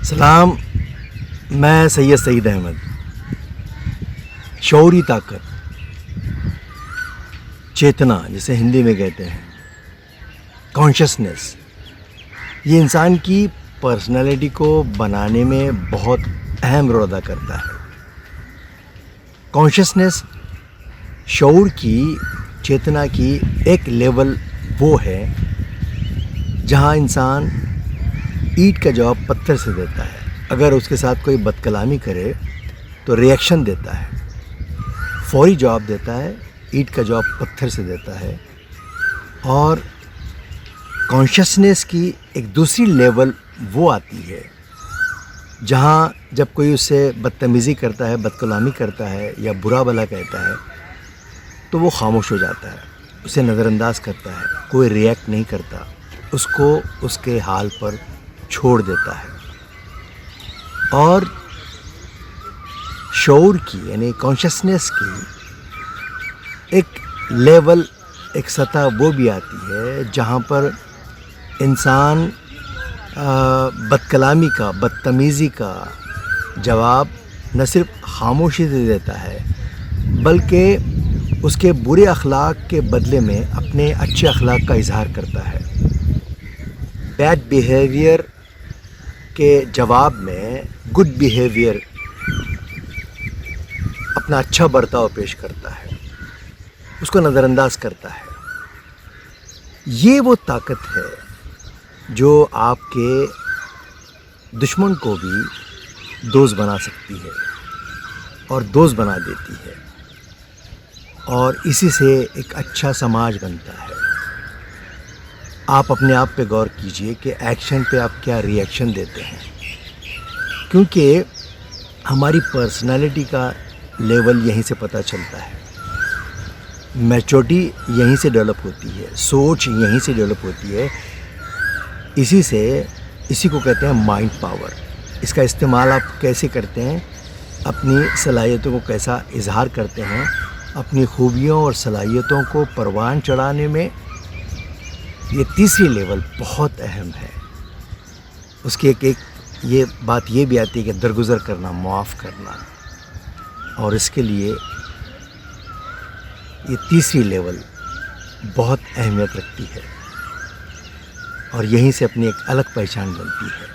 سلام، میں سید سعید احمد۔ شعوری طاقت، چیتنا جسے ہندی میں کہتے ہیں، کانشسنس، یہ انسان کی پرسنالٹی کو بنانے میں بہت اہم رول ادا کرتا ہے۔ کانشسنس، شعور کی، چیتنا کی ایک لیول وہ ہے جہاں انسان اینٹ کا جواب پتھر سے دیتا ہے۔ اگر اس کے ساتھ کوئی بد کلامی کرے تو ریئیکشن دیتا ہے، فوری جواب دیتا ہے، اینٹ کا جواب پتھر سے دیتا ہے۔ اور کانشسنس کی ایک دوسری لیول وہ آتی ہے جہاں جب کوئی اس سے بدتمیزی کرتا ہے، بد کلامی کرتا ہے یا برا بھلا کہتا ہے تو وہ خاموش ہو جاتا ہے، اسے نظر انداز کرتا ہے، کوئی ریئیکٹ نہیں کرتا، اس کو اس کے حال پر چھوڑ دیتا ہے۔ اور شعور کی یعنی کانشسنس کی ایک لیول، ایک سطح وہ بھی آتی ہے جہاں پر انسان بد کلامی کا، بدتمیزی کا جواب نہ صرف خاموشی سے دیتا ہے بلکہ اس کے برے اخلاق کے بدلے میں اپنے اچھے اخلاق کا اظہار کرتا ہے۔ بیڈ بیہیویئر کے جواب میں گڈ بیہیویئر، اپنا اچھا برتاؤ پیش کرتا ہے، اس کو نظر انداز کرتا ہے۔ یہ وہ طاقت ہے جو آپ کے دشمن کو بھی دوست بنا سکتی ہے اور دوست بنا دیتی ہے، اور اسی سے ایک اچھا سماج بنتا ہے۔ آپ اپنے آپ پہ غور کیجئے کہ ایکشن پہ آپ کیا ریئیکشن دیتے ہیں، کیونکہ ہماری پرسنالٹی کا لیول یہیں سے پتہ چلتا ہے، میچورٹی یہیں سے ڈیولپ ہوتی ہے، سوچ یہیں سے ڈیولپ ہوتی ہے۔ اسی کو کہتے ہیں مائنڈ پاور۔ اس کا استعمال آپ کیسے کرتے ہیں، اپنی صلاحیتوں کو کیسا اظہار کرتے ہیں، اپنی خوبیوں اور صلاحیتوں کو پروان چڑھانے میں یہ تیسری لیول بہت اہم ہے۔ اس کی ایک یہ بات یہ بھی آتی ہے کہ درگزر کرنا، معاف کرنا، اور اس کے لیے یہ تیسری لیول بہت اہمیت رکھتی ہے اور یہیں سے اپنی ایک الگ پہچان بنتی ہے۔